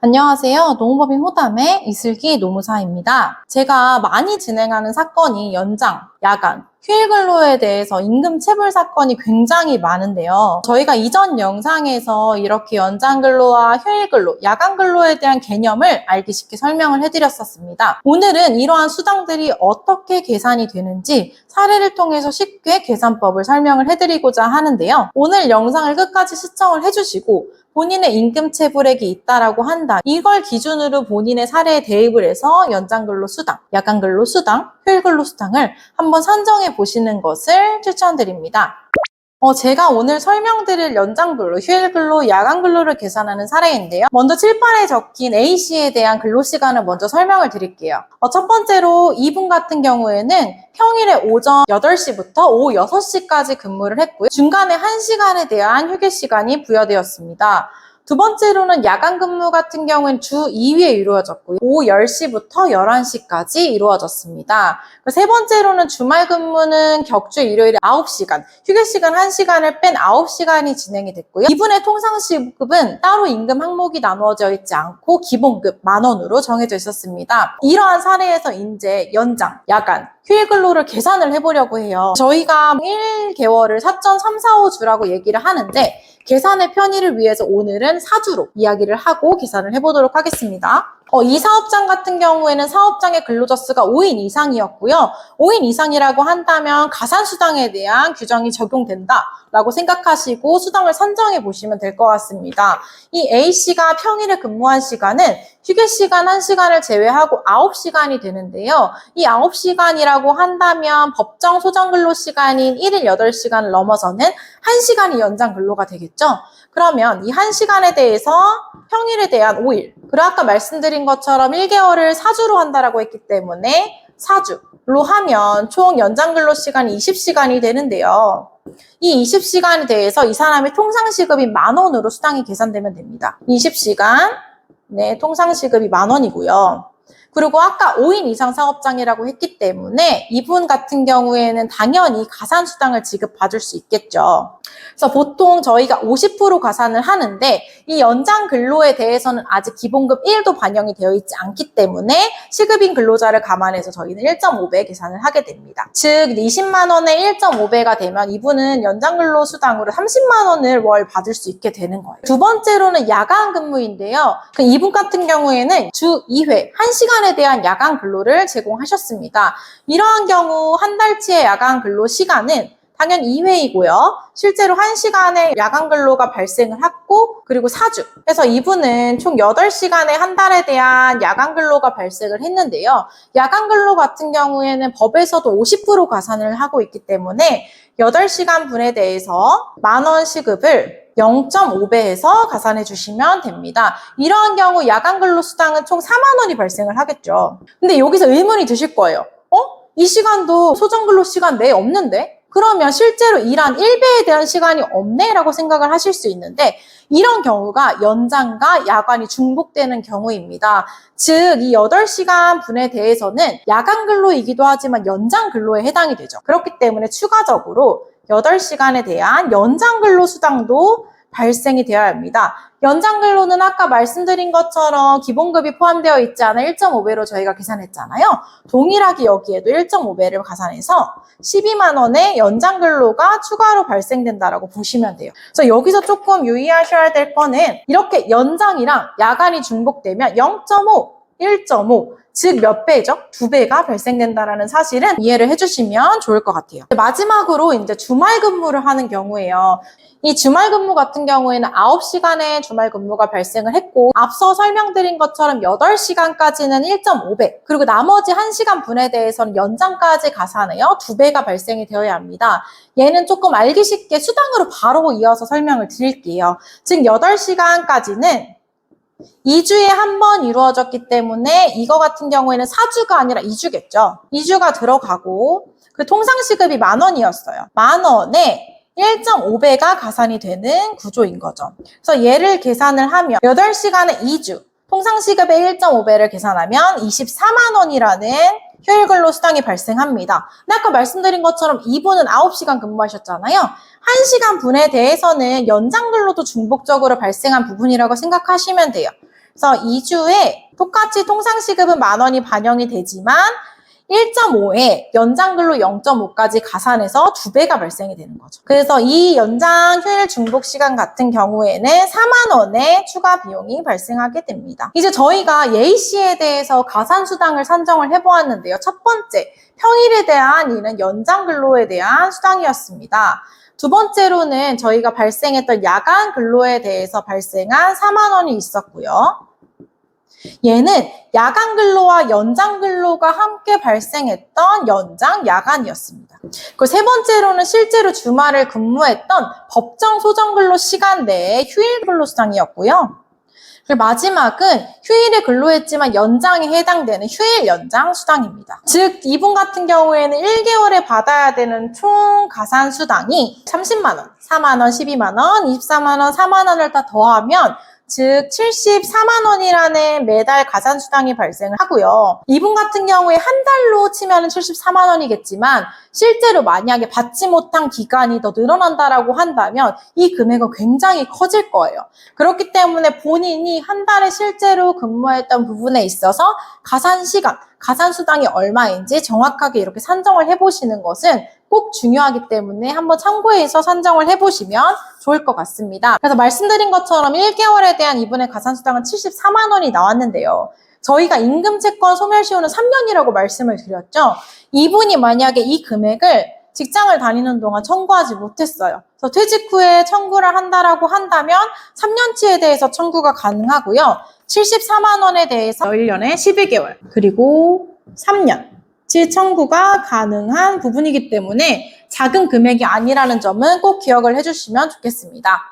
안녕하세요. 노무법인 호담의 이슬기 노무사입니다. 제가 많이 진행하는 사건이 연장, 야간, 휴일 근로에 대해서 임금 체불 사건이 굉장히 많은데요. 저희가 이전 영상에서 이렇게 연장 근로와 휴일 근로, 야간 근로에 대한 개념을 알기 쉽게 설명을 해드렸었습니다. 오늘은 이러한 수당들이 어떻게 계산이 되는지 사례를 통해서 쉽게 계산법을 설명을 해드리고자 하는데요. 오늘 영상을 끝까지 시청을 해주시고 본인의 임금 체불액이 있다라고 한다. 이걸 기준으로 본인의 사례에 대입을 해서 연장근로 수당, 야간근로 수당, 휴일근로 수당을 한번 산정해 보시는 것을 추천드립니다. 제가 오늘 설명드릴 연장근로, 휴일근로, 야간근로를 계산하는 사례인데요. 먼저 칠판에 적힌 A씨에 대한 근로시간을 먼저 설명을 드릴게요. 첫 번째로 이분 같은 경우에는 평일에 오전 8시부터 오후 6시까지 근무를 했고요. 중간에 1시간에 대한 휴게시간이 부여되었습니다. 두 번째로는 야간 근무 같은 경우는 주 2회에 이루어졌고요. 오후 10시부터 11시까지 이루어졌습니다. 세 번째로는 주말 근무는 격주 일요일에 9시간, 휴게시간 1시간을 뺀 9시간이 진행이 됐고요. 이분의 통상시급은 따로 임금 항목이 나누어져 있지 않고 기본급 10,000원으로 정해져 있었습니다. 이러한 사례에서 이제 연장, 야간, 휴일 근로를 계산을 해보려고 해요. 저희가 1개월을 4.345주라고 얘기를 하는데 계산의 편의를 위해서 오늘은 4주로 이야기를 하고 계산을 해보도록 하겠습니다. 이 사업장 같은 경우에는 사업장의 근로자 수가 5인 이상이었고요. 5인 이상이라고 한다면 가산수당에 대한 규정이 적용된다라고 생각하시고 수당을 산정해 보시면 될 것 같습니다. 이 A씨가 평일에 근무한 시간은 휴게시간 1시간을 제외하고 9시간이 되는데요. 이 9시간이라고 한다면 법정 소정근로시간인 1일 8시간을 넘어서는 1시간이 연장 근로가 되겠죠. 그러면 이 1시간에 대해서 평일에 대한 5일, 그리고 아까 말씀드린 것처럼 1개월을 4주로 한다라고 했기 때문에 4주로 하면 총 연장 근로 시간이 20시간이 되는데요. 이 20시간에 대해서 이 사람의 통상시급이 10,000원으로 수당이 계산되면 됩니다. 20시간, 네, 통상시급이 10,000원이고요. 그리고 아까 5인 이상 사업장이라고 했기 때문에 이분 같은 경우에는 당연히 가산수당을 지급받을 수 있겠죠. 그래서 보통 저희가 50% 가산을 하는데 이 연장 근로에 대해서는 아직 기본급 1도 반영이 되어 있지 않기 때문에 시급인 근로자를 감안해서 저희는 1.5배 계산을 하게 됩니다. 즉 20만 원에 1.5배가 되면 이분은 연장 근로 수당으로 30만 원을 월 받을 수 있게 되는 거예요. 두 번째로는 야간 근무인데요. 이분 같은 경우에는 주 2회 1시간에 대한 야간 근로를 제공하셨습니다. 이러한 경우 한 달치의 야간 근로 시간은 당연 2회이고요. 실제로 1시간의 야간 근로가 발생을 했고 그리고 4주. 그래서 이분은 총 8시간의 한 달에 대한 야간 근로가 발생을 했는데요. 야간 근로 같은 경우에는 법에서도 50% 가산을 하고 있기 때문에 8시간 분에 대해서 10,000원 시급을 0.5배에서 가산해 주시면 됩니다. 이러한 경우 야간 근로 수당은 총 4만 원이 발생을 하겠죠. 근데 여기서 의문이 드실 거예요. 이 시간도 소정 근로 시간 내에 없는데? 그러면 실제로 일한 1배에 대한 시간이 없네? 라고 생각을 하실 수 있는데 이런 경우가 연장과 야간이 중복되는 경우입니다. 즉, 이 8시간 분에 대해서는 야간 근로이기도 하지만 연장 근로에 해당이 되죠. 그렇기 때문에 추가적으로 8시간에 대한 연장 근로 수당도 발생이 되어야 합니다. 연장 근로는 아까 말씀드린 것처럼 기본급이 포함되어 있지 않아 1.5배로 저희가 계산했잖아요. 동일하게 여기에도 1.5배를 가산해서 12만 원의 연장 근로가 추가로 발생된다라고 보시면 돼요. 그래서 여기서 조금 유의하셔야 될 거는 이렇게 연장이랑 야간이 중복되면 0.5, 1.5, 즉 몇 배죠? 2배가 발생된다라는 사실은 이해를 해주시면 좋을 것 같아요. 마지막으로 이제 주말 근무를 하는 경우에요. 이 주말 근무 같은 경우에는 9시간의 주말 근무가 발생을 했고 앞서 설명드린 것처럼 8시간까지는 1.5배 그리고 나머지 1시간 분에 대해서는 연장까지 가산해요. 2배가 발생이 되어야 합니다. 얘는 조금 알기 쉽게 수당으로 바로 이어서 설명을 드릴게요. 즉 8시간까지는 2주에 한 번 이루어졌기 때문에 이거 같은 경우에는 4주가 아니라 2주겠죠. 2주가 들어가고 그 통상시급이 10,000원이었어요. 10,000원에 1.5배가 가산이 되는 구조인 거죠. 그래서 얘를 계산을 하면 8시간에 2주, 통상시급의 1.5배를 계산하면 24만 원이라는 휴일 근로 수당이 발생합니다. 근데 아까 말씀드린 것처럼 이분은 9시간 근무하셨잖아요. 1시간 분에 대해서는 연장 근로도 중복적으로 발생한 부분이라고 생각하시면 돼요. 그래서 2주에 똑같이 통상시급은 10,000원이 반영이 되지만 1.5에 연장근로 0.5까지 가산해서 2배가 발생이 되는 거죠. 그래서 이 연장 휴일 중복 시간 같은 경우에는 40,000원의 추가 비용이 발생하게 됩니다. 이제 저희가 예의시에 대해서 가산수당을 산정을 해보았는데요. 첫 번째, 평일에 대한 이는 연장근로에 대한 수당이었습니다. 두 번째로는 저희가 발생했던 야간 근로에 대해서 발생한 40,000원이 있었고요. 얘는 야간 근로와 연장 근로가 함께 발생했던 연장 야간이었습니다. 그리고 세 번째로는 실제로 주말을 근무했던 법정 소정 근로 시간 내의 휴일 근로 수당이었고요. 그리고 마지막은 휴일에 근로했지만 연장에 해당되는 휴일 연장 수당입니다. 즉 이분 같은 경우에는 1개월에 받아야 되는 총 가산 수당이 30만 원, 4만 원, 12만 원, 24만 원, 4만 원을 다 더하면 즉 74만 원이라는 매달 가산수당이 발생을 하고요. 이분 같은 경우에 한 달로 치면 74만 원이겠지만 실제로 만약에 받지 못한 기간이 더 늘어난다라고 한다면 이 금액은 굉장히 커질 거예요. 그렇기 때문에 본인이 한 달에 실제로 근무했던 부분에 있어서 가산시간, 가산수당이 얼마인지 정확하게 이렇게 산정을 해보시는 것은 꼭 중요하기 때문에 한번 참고해서 산정을 해보시면 좋을 것 같습니다. 그래서 말씀드린 것처럼 1개월에 대한 이분의 가산수당은 74만 원이 나왔는데요. 저희가 임금채권 소멸시효는 3년이라고 말씀을 드렸죠. 이분이 만약에 이 금액을 직장을 다니는 동안 청구하지 못했어요. 그래서 퇴직 후에 청구를 한다라고 한다면 3년치에 대해서 청구가 가능하고요. 74만 원에 대해서 1년에 12개월 그리고 3년 치 청구가 가능한 부분이기 때문에 작은 금액이 아니라는 점은 꼭 기억을 해주시면 좋겠습니다.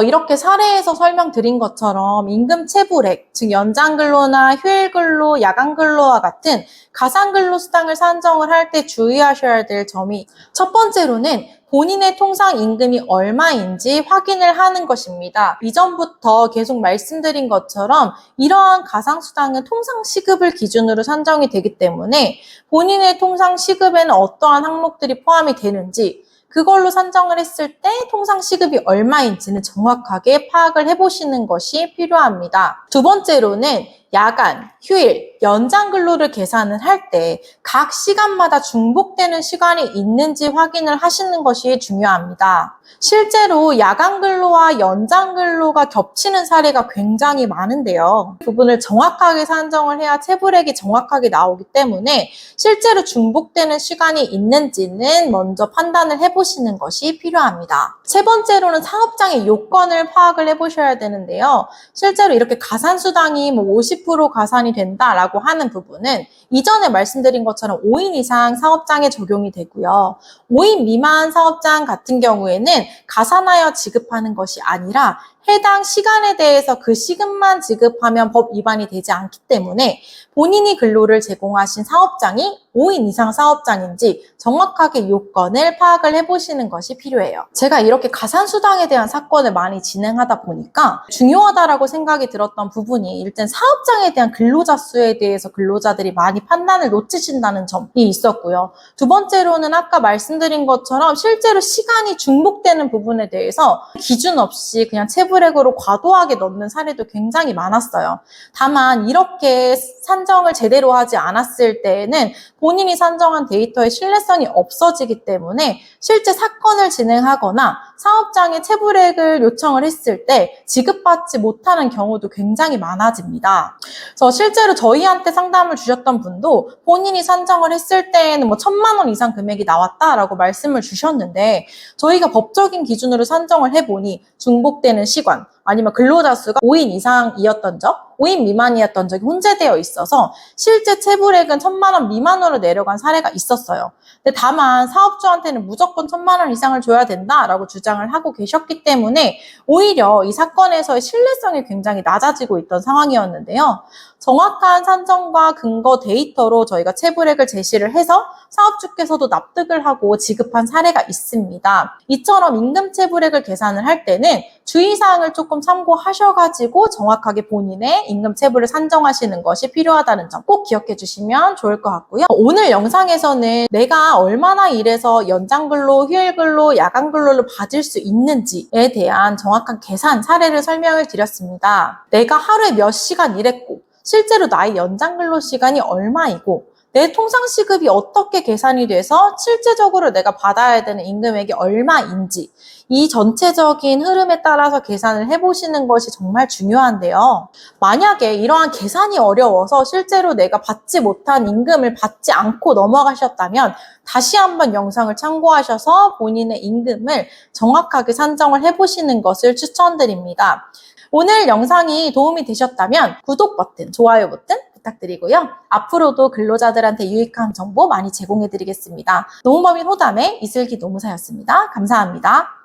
이렇게 사례에서 설명드린 것처럼 임금체불액, 즉 연장근로나 휴일근로, 야간근로와 같은 가산근로 수당을 산정을 할 때 주의하셔야 될 점이 첫 번째로는 본인의 통상 임금이 얼마인지 확인을 하는 것입니다. 이전부터 계속 말씀드린 것처럼 이러한 가상수당은 통상 시급을 기준으로 산정이 되기 때문에 본인의 통상 시급에는 어떠한 항목들이 포함이 되는지 그걸로 산정을 했을 때 통상 시급이 얼마인지는 정확하게 파악을 해보시는 것이 필요합니다. 두 번째로는 야간, 휴일, 연장 근로를 계산을 할 때 각 시간마다 중복되는 시간이 있는지 확인을 하시는 것이 중요합니다. 실제로 야간 근로와 연장 근로가 겹치는 사례가 굉장히 많은데요. 이 부분을 정확하게 산정을 해야 체불액이 정확하게 나오기 때문에 실제로 중복되는 시간이 있는지는 먼저 판단을 해보시는 것이 필요합니다. 세 번째로는 사업장의 요건을 파악을 해보셔야 되는데요. 실제로 이렇게 가산수당이 50% 가산이 된다라고 하는 부분은 이전에 말씀드린 것처럼 5인 이상 사업장에 적용이 되고요. 5인 미만 사업장 같은 경우에는 가산하여 지급하는 것이 아니라 해당 시간에 대해서 그 시급만 지급하면 법 위반이 되지 않기 때문에 본인이 근로를 제공하신 사업장이 5인 이상 사업장인지 정확하게 요건을 파악을 해보시는 것이 필요해요. 제가 이렇게 가산수당에 대한 사건을 많이 진행하다 보니까 중요하다라고 생각이 들었던 부분이 일단 사업장에 대한 근로자 수에 대해서 근로자들이 많이 판단을 놓치신다는 점이 있었고요. 두 번째로는 아까 말씀드린 것처럼 실제로 시간이 중복되는 부분에 대해서 기준 없이 그냥 체불액으로 과도하게 넣는 사례도 굉장히 많았어요. 다만 이렇게 산정을 제대로 하지 않았을 때에는 본인이 산정한 데이터의 신뢰성이 없어지기 때문에 실제 사건을 진행하거나 사업장에 체불액을 요청을 했을 때 지급받지 못하는 경우도 굉장히 많아집니다. 그래서 실제로 저희한테 상담을 주셨던 분도 본인이 산정을 했을 때에는 1,000만 원 이상 금액이 나왔다라고 말씀을 주셨는데 저희가 법적인 기준으로 산정을 해보니 중복되는 시간 아니면 근로자 수가 5인 이상이었던 적 5인 미만이었던 적이 혼재되어 있어서 실제 체불액은 1,000만 원 미만으로 내려간 사례가 있었어요. 근데 다만 사업주한테는 무조건 1,000만 원 이상을 줘야 된다라고 주장을 하고 계셨기 때문에 오히려 이 사건에서의 신뢰성이 굉장히 낮아지고 있던 상황이었는데요. 정확한 산정과 근거 데이터로 저희가 체불액을 제시를 해서 사업주께서도 납득을 하고 지급한 사례가 있습니다. 이처럼 임금 체불액을 계산을 할 때는 주의사항을 조금 참고하셔가지고 정확하게 본인의 임금체불을 산정하시는 것이 필요하다는 점 꼭 기억해 주시면 좋을 것 같고요. 오늘 영상에서는 내가 얼마나 일해서 연장근로, 휴일근로, 야간근로를 받을 수 있는지에 대한 정확한 계산 사례를 설명을 드렸습니다. 내가 하루에 몇 시간 일했고 실제로 나의 연장근로 시간이 얼마이고 내 통상시급이 어떻게 계산이 돼서 실제적으로 내가 받아야 되는 임금액이 얼마인지 이 전체적인 흐름에 따라서 계산을 해보시는 것이 정말 중요한데요. 만약에 이러한 계산이 어려워서 실제로 내가 받지 못한 임금을 받지 않고 넘어가셨다면 다시 한번 영상을 참고하셔서 본인의 임금을 정확하게 산정을 해보시는 것을 추천드립니다. 오늘 영상이 도움이 되셨다면 구독 버튼, 좋아요 버튼 부탁드리고요. 앞으로도 근로자들한테 유익한 정보 많이 제공해드리겠습니다. 노무법인 호담의 이슬기 노무사였습니다. 감사합니다.